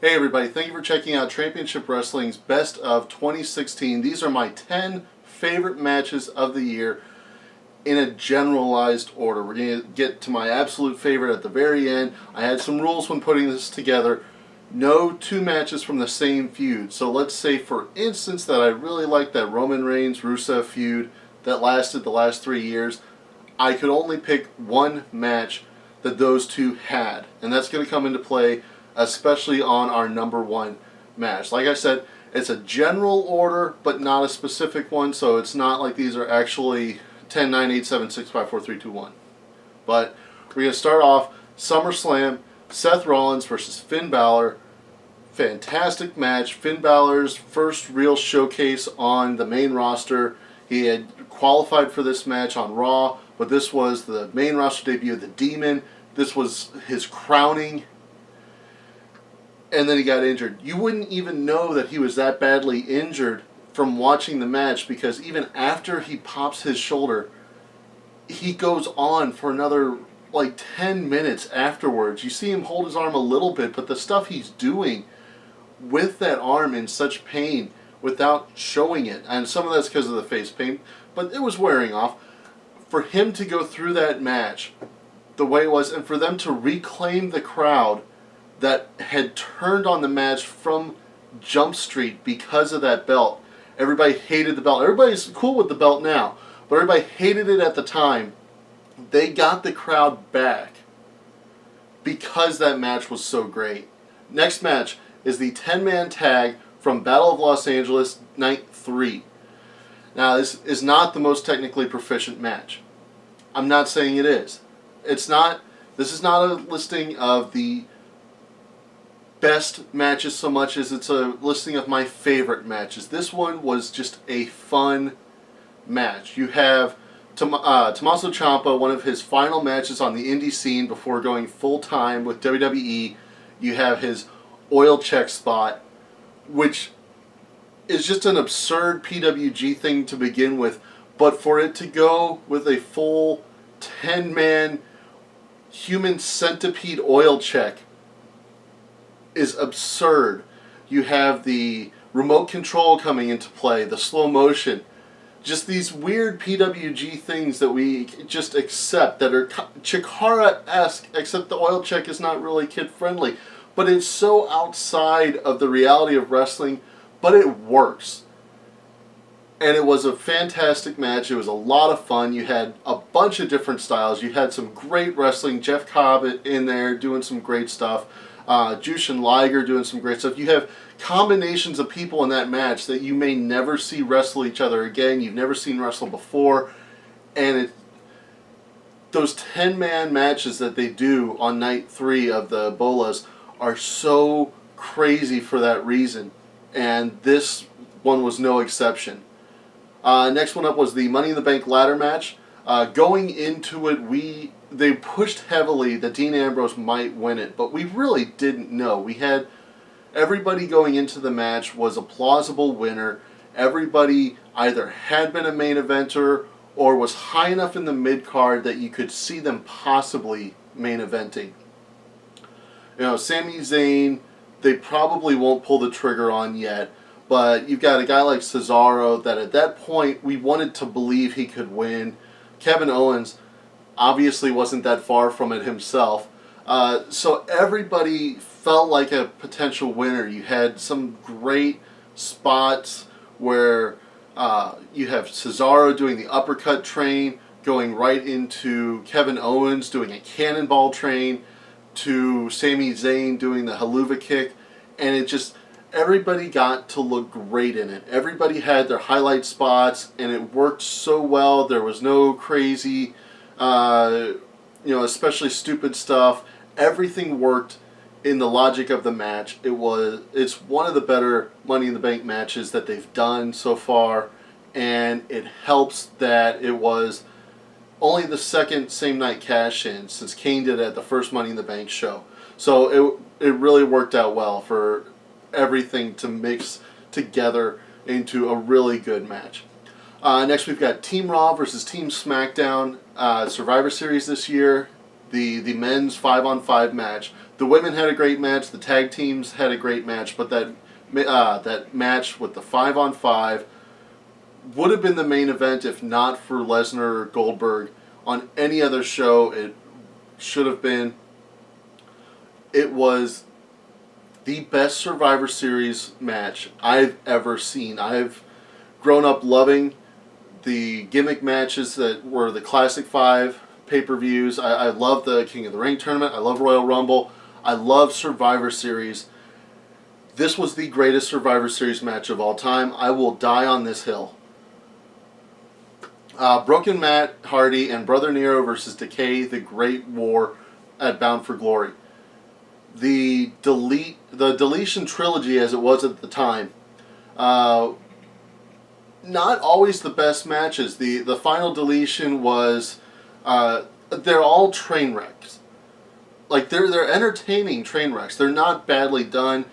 Hey everybody, thank you for checking out Trampionship Wrestling's Best of 2016. These are my 10 favorite matches of the year in a generalized order. We're going to get to my absolute favorite at the very end. I had some rules when putting this together. No two matches from the same feud. So let's say, for instance, that I really liked that Roman Reigns-Rusev feud that lasted the last 3 years. I could only pick one match that those two had, and that's going to come into play especially on our number one match. Like I said, it's a general order, but not a specific one, so it's not like these are actually 10, 9, 8, 7, 6, 5, 4, 3, 2, 1. But we're going to start off SummerSlam, Seth Rollins versus Finn Balor. Fantastic match. Finn Balor's first real showcase on the main roster. He had qualified for this match on Raw, but this was the main roster debut of the Demon. This was his crowning. And then he got injured. You wouldn't even know that he was that badly injured from watching the match, because even after he pops his shoulder, he goes on for another like 10 minutes afterwards. You see him hold his arm a little bit, but the stuff he's doing with that arm in such pain without showing it, and some of that's because of the face paint, but it was wearing off. For him to go through that match the way it was, and for them to reclaim the crowd that had turned on the match from Jump Street because of that belt. Everybody hated the belt. Everybody's cool with the belt now, but everybody hated it at the time. They got the crowd back because that match was so great. Next match is the 10-man tag from Battle of Los Angeles, Night 3. Now, this is not the most technically proficient match. I'm not saying it is. It's not. This is not a listing of the best matches so much as it's a listing of my favorite matches. This one was just a fun match. You have Tommaso Ciampa, one of his final matches on the indie scene before going full-time with WWE. You have his oil check spot, which is just an absurd PWG thing to begin with, but for it to go with a full 10-man human centipede oil check is absurd. You have the remote control coming into play, the slow motion, just these weird PWG things that we just accept that are Chikara-esque, except the oil check is not really kid-friendly. But it's so outside of the reality of wrestling, but it works. And it was a fantastic match. It was a lot of fun. You had a bunch of different styles. You had some great wrestling. Jeff Cobb in there doing some great stuff. Jushin Liger doing some great stuff. You have combinations of people in that match that you may never see wrestle each other again. You've never seen wrestle before. And those 10-man matches that they do on Night 3 of the Bolas are so crazy for that reason. And this one was no exception. Next one up was the Money in the Bank ladder match. Going into it, they pushed heavily that Dean Ambrose might win it, but we really didn't know. We had everybody going into the match was a plausible winner. Everybody either had been a main eventer or was high enough in the mid-card that you could see them possibly main eventing. You know, Sami Zayn, they probably won't pull the trigger on yet, but you've got a guy like Cesaro that at that point we wanted to believe he could win. Kevin Owens obviously wasn't that far from it himself. So everybody felt like a potential winner. You had some great spots where you have Cesaro doing the uppercut train, going right into Kevin Owens doing a cannonball train, to Sami Zayn doing the haluva kick, and it just, everybody got to look great in it. Everybody had their highlight spots, and it worked so well. There was no crazy, especially stupid stuff. Everything worked in the logic of the match. It's one of the better Money in the Bank matches that they've done so far, and it helps that it was only the second same night cash-in since Kane did it at the first Money in the Bank show. So it really worked out well for everything to mix together into a really good match. Next we've got Team Raw versus Team SmackDown Survivor Series this year. The men's 5-on-5 match. The The women had a great match. The tag teams had a great match. But that match with the 5-on-5 would have been the main event if not for Lesnar or Goldberg. On any other show, it should have been. It was the best Survivor Series match I've ever seen. I've grown up loving the gimmick matches that were the Classic 5 pay-per-views. I love the King of the Ring tournament. I love Royal Rumble. I love Survivor Series. This was the greatest Survivor Series match of all time. I will die on this hill. Broken Matt Hardy and Brother Nero versus Decay, the Great War at Bound for Glory. The Deletion Trilogy, as it was at the time, not always the best matches. The final Deletion was, they're all train wrecks. Like, they're entertaining train wrecks. They're not badly done.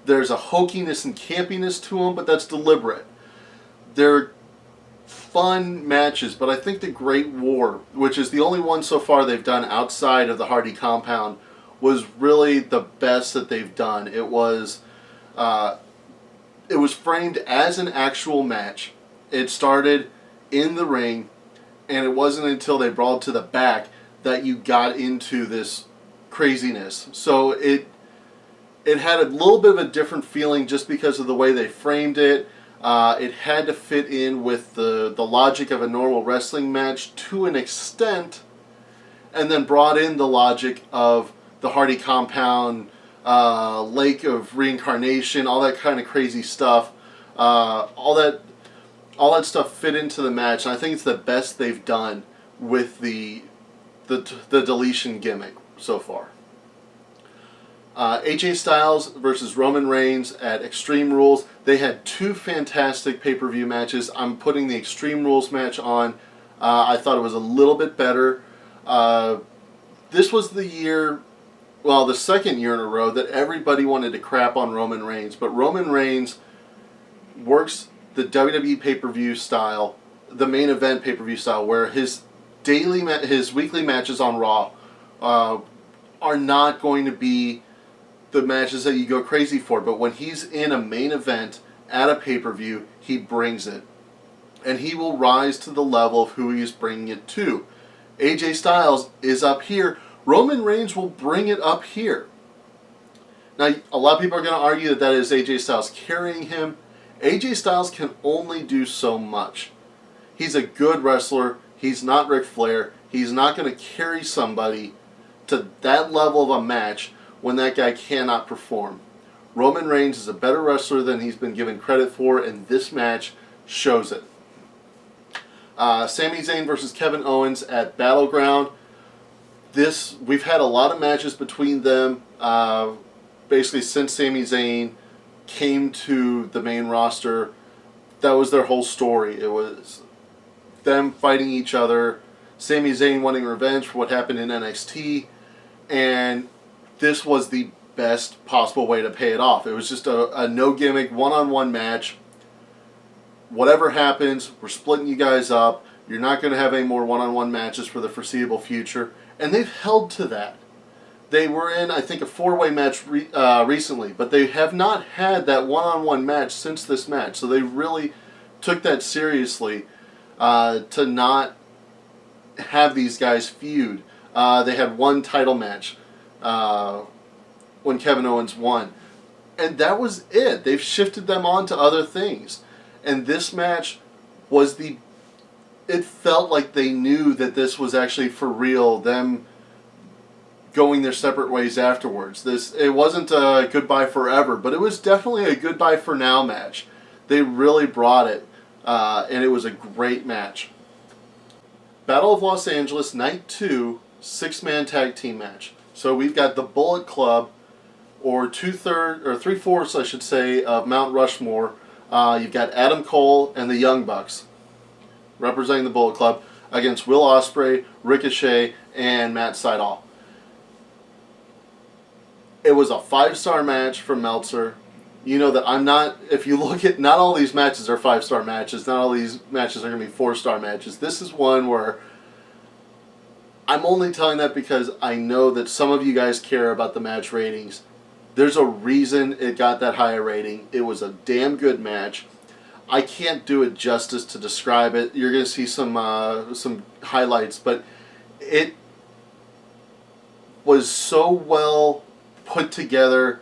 There's a hokiness and campiness to them, but that's deliberate. They're fun matches, but I think the Great War, which is the only one so far they've done outside of the Hardy compound, was really the best that they've done. It was framed as an actual match. It started in the ring, and it wasn't until they brought it to the back that you got into this craziness. So it had a little bit of a different feeling just because of the way they framed it. It had to fit in with the logic of a normal wrestling match to an extent, and then brought in the logic of the Hardy compound, Lake of Reincarnation, all that kind of crazy stuff. All that stuff fit into the match, and I think it's the best they've done with the deletion gimmick so far. AJ Styles versus Roman Reigns at Extreme Rules. They had two fantastic pay-per-view matches. I'm putting the Extreme Rules match on. I thought it was a little bit better. This was the year, well, the second year in a row that everybody wanted to crap on Roman Reigns. But Roman Reigns works the WWE pay-per-view style, the main event pay-per-view style, where his weekly matches on Raw are not going to be the matches that you go crazy for, but when he's in a main event at a pay-per-view, he brings it. And he will rise to the level of who he is bringing it to. AJ Styles is up here. Roman Reigns will bring it up here. Now, a lot of people are going to argue that is AJ Styles carrying him. AJ Styles can only do so much. He's a good wrestler. He's not Ric Flair. He's not going to carry somebody to that level of a match when that guy cannot perform. Roman Reigns is a better wrestler than he's been given credit for, and this match shows it. Sami Zayn versus Kevin Owens at Battleground. We've had a lot of matches between them, basically since Sami Zayn came to the main roster. That was their whole story. It was them fighting each other, Sami Zayn wanting revenge for what happened in NXT, and this was the best possible way to pay it off. It was just a no-gimmick, one-on-one match. Whatever happens, we're splitting you guys up. You're not going to have any more one-on-one matches for the foreseeable future. And they've held to that. They were in, I think, a four-way match recently, but they have not had that one-on-one match since this match. So they really took that seriously to not have these guys feud. They had one title match when Kevin Owens won. And that was it. They've shifted them on to other things. And this match was it felt like they knew that this was actually for real, them going their separate ways afterwards. It wasn't a goodbye forever, but it was definitely a goodbye for now match. They really brought it, and it was a great match. Battle of Los Angeles, Night 2, 6-man tag team match. So we've got the Bullet Club, or 3/4, I should say, of Mount Rushmore. You've got Adam Cole and the Young Bucks representing the Bullet Club against Will Ospreay, Ricochet, and Matt Sydal. It was a 5-star match from Meltzer. You know that I'm not, if you look at, not all these matches are 5-star matches, not all these matches are going to be 4-star matches. This is one where I'm only telling that because I know that some of you guys care about the match ratings. There's a reason it got that high a rating. It was a damn good match. I can't do it justice to describe it. You're going to see some highlights, but it was so well put together.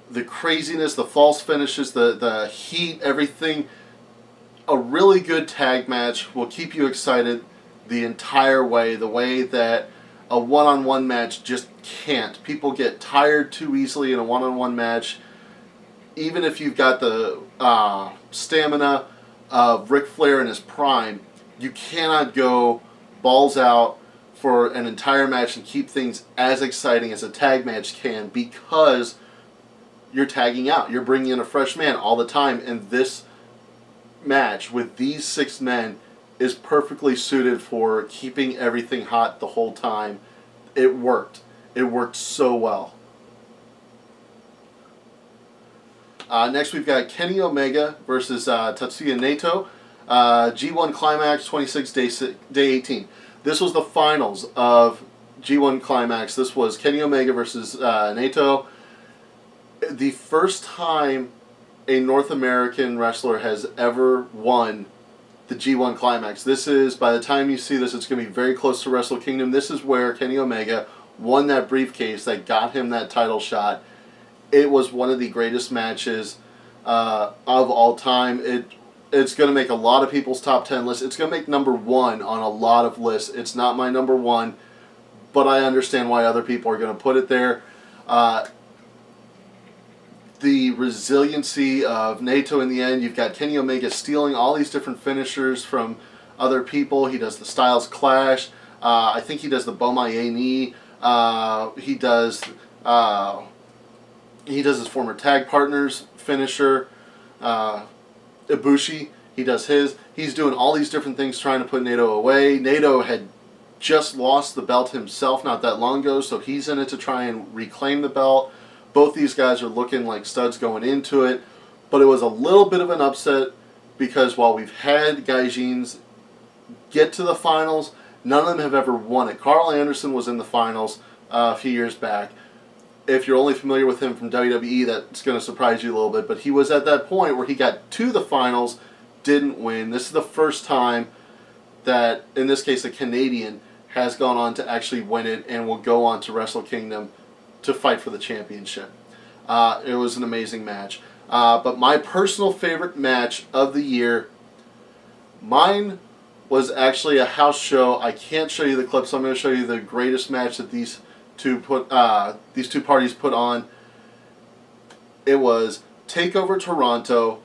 The craziness, the false finishes, the heat, everything. A really good tag match will keep you excited the entire way, the way that a one-on-one match just can't. People get tired too easily in a one-on-one match. Even if you've got the stamina of Ric Flair in his prime, you cannot go balls out for an entire match and keep things as exciting as a tag match can, because you're tagging out. You're bringing in a fresh man all the time, and this match with these 6 men is perfectly suited for keeping everything hot the whole time. It worked. It worked so well. Next we've got Kenny Omega versus Tetsuya Naito. G1 Climax 26 day 18. This was the finals of G1 Climax. This was Kenny Omega versus Naito. The first time a North American wrestler has ever won the G1 Climax. This is, by the time you see this, it's going to be very close to Wrestle Kingdom. This is where Kenny Omega won that briefcase that got him that title shot. It was one of the greatest matches of all time. It's going to make a lot of people's top 10 lists. It's going to make number 1 on a lot of lists. It's not my number 1, but I understand why other people are going to put it there. The resiliency of Naito in the end. You've got Kenny Omega stealing all these different finishers from other people. He does the Styles Clash. I think he does the Bomaye knee. He does his former tag partner's finisher, Ibushi. He does his. He's doing all these different things trying to put Naito away. Naito had just lost the belt himself not that long ago, so he's in it to try and reclaim the belt. Both these guys are looking like studs going into it, but it was a little bit of an upset because while we've had Gaijins get to the finals, none of them have ever won it. Carl Anderson was in the finals a few years back. If you're only familiar with him from WWE, that's going to surprise you a little bit, but he was at that point where he got to the finals, didn't win. This is the first time that, in this case, a Canadian has gone on to actually win it and will go on to Wrestle Kingdom to fight for the championship. It was an amazing match. But my personal favorite match of the year, mine was actually a house show. I can't show you the clips. So I'm going to show you the greatest match that these two parties put on. It was TakeOver Toronto,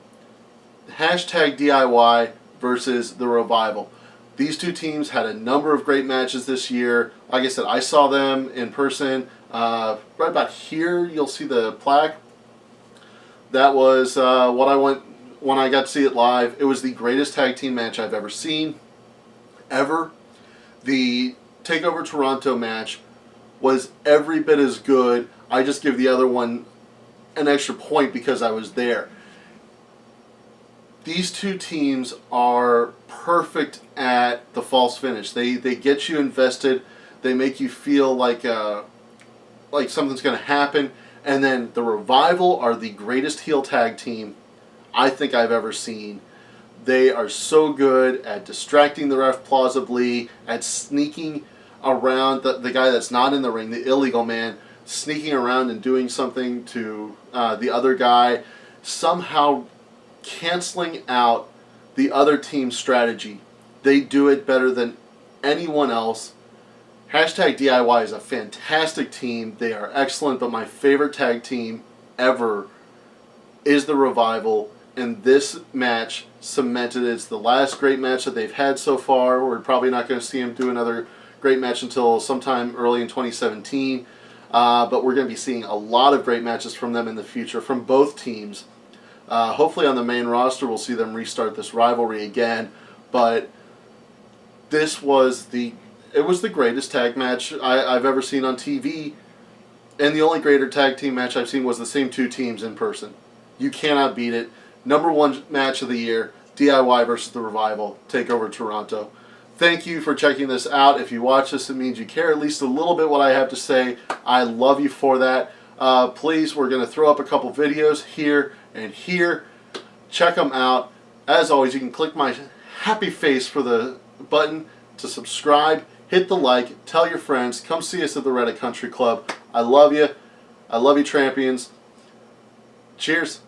#DIY versus The Revival. These two teams had a number of great matches this year. Like I said, I saw them in person. Right about here, you'll see the plaque. That was what I went when I got to see it live. It was the greatest tag team match I've ever seen, ever. The TakeOver Toronto match was every bit as good. I just give the other one an extra point because I was there. These two teams are perfect at the false finish. They get you invested. They make you feel like something's going to happen. And then the Revival are the greatest heel tag team I think I've ever seen. They are so good at distracting the ref plausibly, at sneaking around the guy that's not in the ring, the illegal man, sneaking around and doing something to the other guy, somehow canceling out the other team's strategy. They do it better than anyone else. #DIY is a fantastic team. They are excellent, but my favorite tag team ever is the Revival, and this match cemented it. It's the last great match that they've had so far. We're probably not going to see them do another great match until sometime early in 2017, but we're going to be seeing a lot of great matches from them in the future, from both teams. Hopefully on the main roster we'll see them restart this rivalry again, but this was the greatest tag match I've ever seen on TV, and the only greater tag team match I've seen was the same two teams in person. You cannot beat it. #1 match of the year, DIY versus the Revival, TakeOver Toronto. Thank you for checking this out. If you watch this, it means you care at least a little bit what I have to say. I love you for that. Please, we're going to throw up a couple videos here and here. Check them out. As always, you can click my happy face for the button to subscribe. Hit the like. Tell your friends. Come see us at the Reddit Country Club. I love you. I love you, Trampions. Cheers.